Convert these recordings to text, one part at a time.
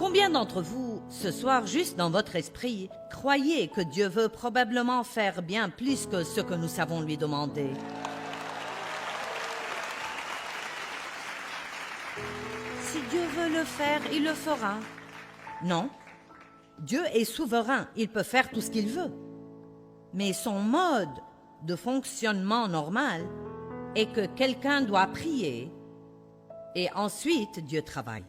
Combien d'entre vous, ce soir, juste dans votre esprit, croyez que Dieu veut probablement faire bien plus que ce que nous savons lui demander? Si Dieu veut le faire, il le fera. Non. Dieu est souverain, il peut faire tout ce qu'il veut. Mais son mode de fonctionnement normal est que quelqu'un doit prier et ensuite Dieu travaille.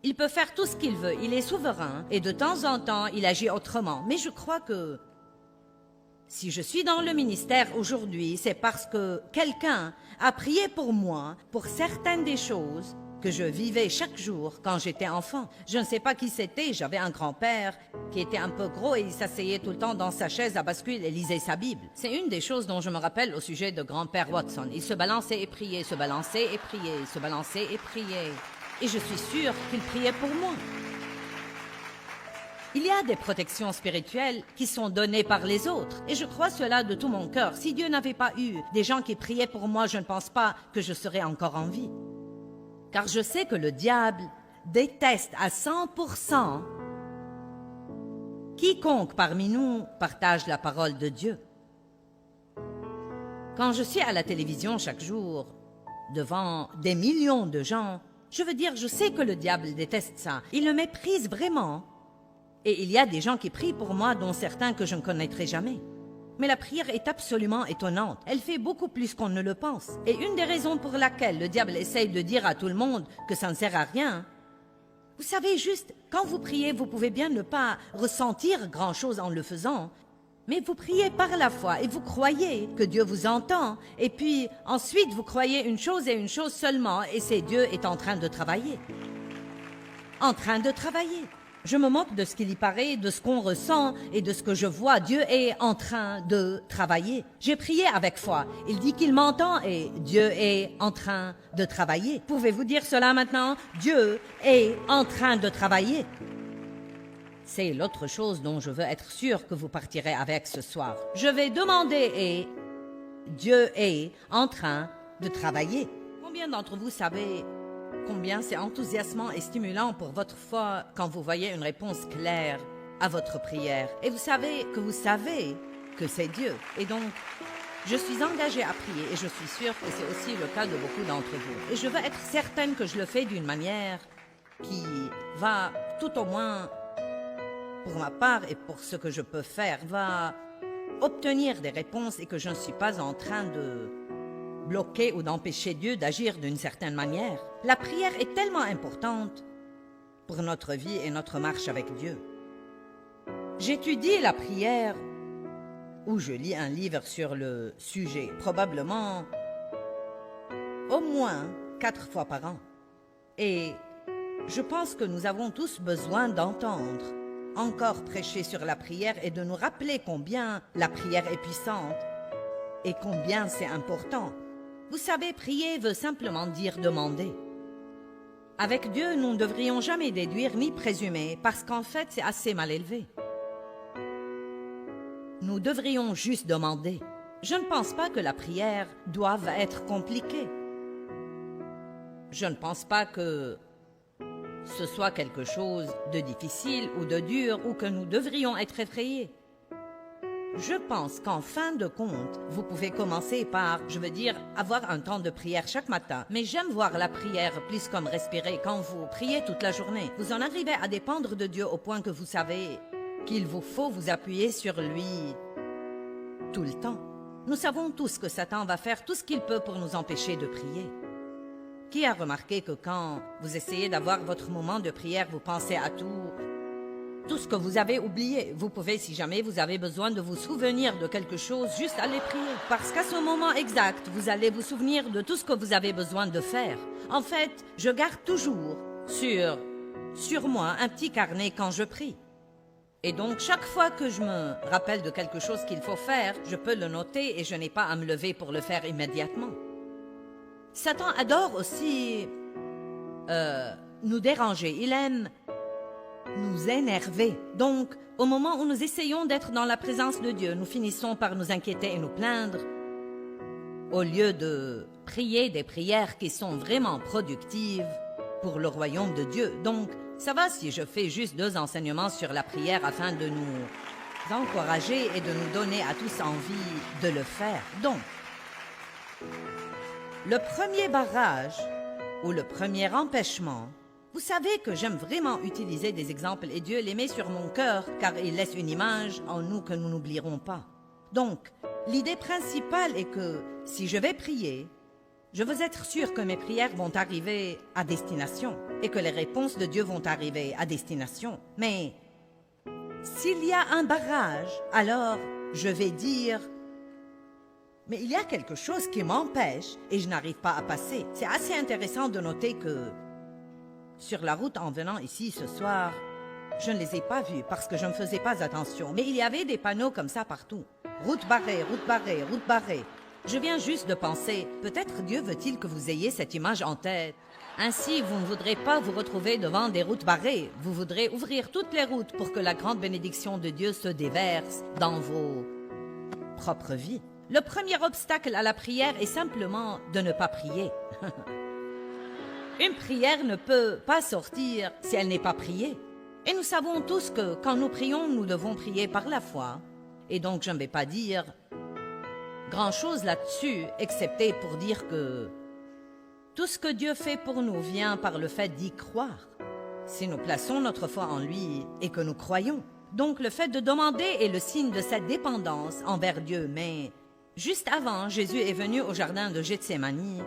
Il peut faire tout ce qu'il veut, il est souverain et de temps en temps il agit autrement. Mais je crois que si je suis dans le ministère aujourd'hui, c'est parce que quelqu'un a prié pour moi pour certaines des choses que je vivais chaque jour quand j'étais enfant. Je ne sais pas qui c'était, j'avais un grand-père qui était un peu gros et il s'asseyait tout le temps dans sa chaise à bascule et lisait sa Bible. C'est une des choses dont je me rappelle au sujet de grand-père Watson. Il se balançait et priait, se balançait et priait, se balançait et priait. Et je suis sûre qu'il priait pour moi. Il y a des protections spirituelles qui sont données par les autres. Et je crois cela de tout mon cœur. Si Dieu n'avait pas eu des gens qui priaient pour moi, je ne pense pas que je serais encore en vie. Car je sais que le diable déteste à 100% quiconque parmi nous partage la parole de Dieu. Quand je suis à la télévision chaque jour, devant des millions de gens, je veux dire, je sais que le diable déteste ça. Il le méprise vraiment. Et il y a des gens qui prient pour moi, dont certains que je ne connaîtrai jamais. Mais la prière est absolument étonnante. Elle fait beaucoup plus qu'on ne le pense. Et une des raisons pour laquelle le diable essaye de dire à tout le monde que ça ne sert à rien, vous savez, juste, quand vous priez, vous pouvez bien ne pas ressentir grand-chose en le faisant, mais vous priez par la foi et vous croyez que Dieu vous entend. Et puis, ensuite, vous croyez une chose et une chose seulement, et c'est Dieu est en train de travailler. En train de travailler. Je me moque de ce qu'il y paraît, de ce qu'on ressent et de ce que je vois. Dieu est en train de travailler. J'ai prié avec foi. Il dit qu'il m'entend et Dieu est en train de travailler. Pouvez-vous dire cela maintenant? Dieu est en train de travailler. C'est l'autre chose dont je veux être sûr que vous partirez avec ce soir. Je vais demander et Dieu est en train de travailler. Combien d'entre vous savez combien c'est enthousiasmant et stimulant pour votre foi quand vous voyez une réponse claire à votre prière. Et vous savez que c'est Dieu. Et donc, je suis engagée à prier et je suis sûre que c'est aussi le cas de beaucoup d'entre vous. Et je veux être certaine que je le fais d'une manière qui va, tout au moins pour ma part et pour ce que je peux faire, va obtenir des réponses et que je ne suis pas en train de bloquer ou d'empêcher Dieu d'agir d'une certaine manière. La prière est tellement importante pour notre vie et notre marche avec Dieu. J'étudie la prière ou je lis un livre sur le sujet, probablement au moins 4 fois par an. Et je pense que nous avons tous besoin d'entendre encore prêcher sur la prière et de nous rappeler combien la prière est puissante et combien c'est important. Vous savez, prier veut simplement dire demander. Avec Dieu, nous ne devrions jamais déduire ni présumer, parce qu'en fait, c'est assez mal élevé. Nous devrions juste demander. Je ne pense pas que la prière doive être compliquée. Je ne pense pas que ce soit quelque chose de difficile ou de dur ou que nous devrions être effrayés. Je pense qu'en fin de compte, vous pouvez commencer par, avoir un temps de prière chaque matin. Mais j'aime voir la prière plus comme respirer quand vous priez toute la journée. Vous en arrivez à dépendre de Dieu au point que vous savez qu'il vous faut vous appuyer sur lui tout le temps. Nous savons tous que Satan va faire tout ce qu'il peut pour nous empêcher de prier. Qui a remarqué que quand vous essayez d'avoir votre moment de prière, vous pensez à tout ce que vous avez oublié? Vous pouvez, si jamais vous avez besoin de vous souvenir de quelque chose, juste aller prier. Parce qu'à ce moment exact, vous allez vous souvenir de tout ce que vous avez besoin de faire. En fait, je garde toujours sur moi un petit carnet quand je prie. Et donc, chaque fois que je me rappelle de quelque chose qu'il faut faire, je peux le noter et je n'ai pas à me lever pour le faire immédiatement. Satan adore aussi nous déranger. Il aime nous énerver. Donc, au moment où nous essayons d'être dans la présence de Dieu, nous finissons par nous inquiéter et nous plaindre, au lieu de prier des prières qui sont vraiment productives pour le royaume de Dieu. Donc, Ça va si je fais juste 2 enseignements sur la prière afin de nous encourager et de nous donner à tous envie de le faire. Donc, le premier barrage ou le premier empêchement, vous savez que j'aime vraiment utiliser des exemples et Dieu les met sur mon cœur car il laisse une image en nous que nous n'oublierons pas. Donc, l'idée principale est que si je vais prier, je veux être sûr que mes prières vont arriver à destination et que les réponses de Dieu vont arriver à destination. Mais s'il y a un barrage, alors je vais dire « Mais il y a quelque chose qui m'empêche et je n'arrive pas à passer. » C'est assez intéressant de noter que sur la route en venant ici ce soir, je ne les ai pas vus parce que je ne faisais pas attention. Mais il y avait des panneaux comme ça partout. Route barrée, route barrée, route barrée. Je viens juste de penser, peut-être Dieu veut-il que vous ayez cette image en tête. Ainsi, vous ne voudrez pas vous retrouver devant des routes barrées. Vous voudrez ouvrir toutes les routes pour que la grande bénédiction de Dieu se déverse dans vos propres vies. Le premier obstacle à la prière est simplement de ne pas prier. Une prière ne peut pas sortir si elle n'est pas priée. Et nous savons tous que quand nous prions, nous devons prier par la foi. Et donc, je ne vais pas dire grand-chose là-dessus, excepté pour dire que tout ce que Dieu fait pour nous vient par le fait d'y croire. Si nous plaçons notre foi en lui et que nous croyons. Donc, le fait de demander est le signe de cette dépendance envers Dieu. Mais juste avant, Jésus est venu au jardin de Gethsémani,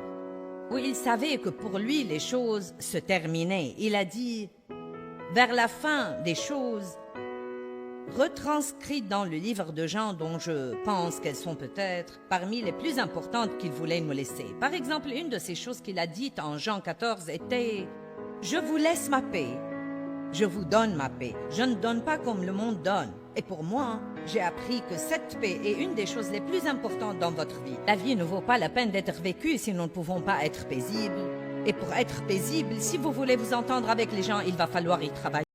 où il savait que pour lui, les choses se terminaient. Il a dit, vers la fin des choses, retranscrites dans le livre de Jean, dont je pense qu'elles sont peut-être parmi les plus importantes qu'il voulait nous laisser. Par exemple, une de ces choses qu'il a dites en Jean 14 était « Je vous laisse ma paix, je vous donne ma paix. Je ne donne pas comme le monde donne. » Et pour moi, j'ai appris que cette paix est une des choses les plus importantes dans votre vie. La vie ne vaut pas la peine d'être vécue si nous ne pouvons pas être paisibles. Et pour être paisible, si vous voulez vous entendre avec les gens, il va falloir y travailler.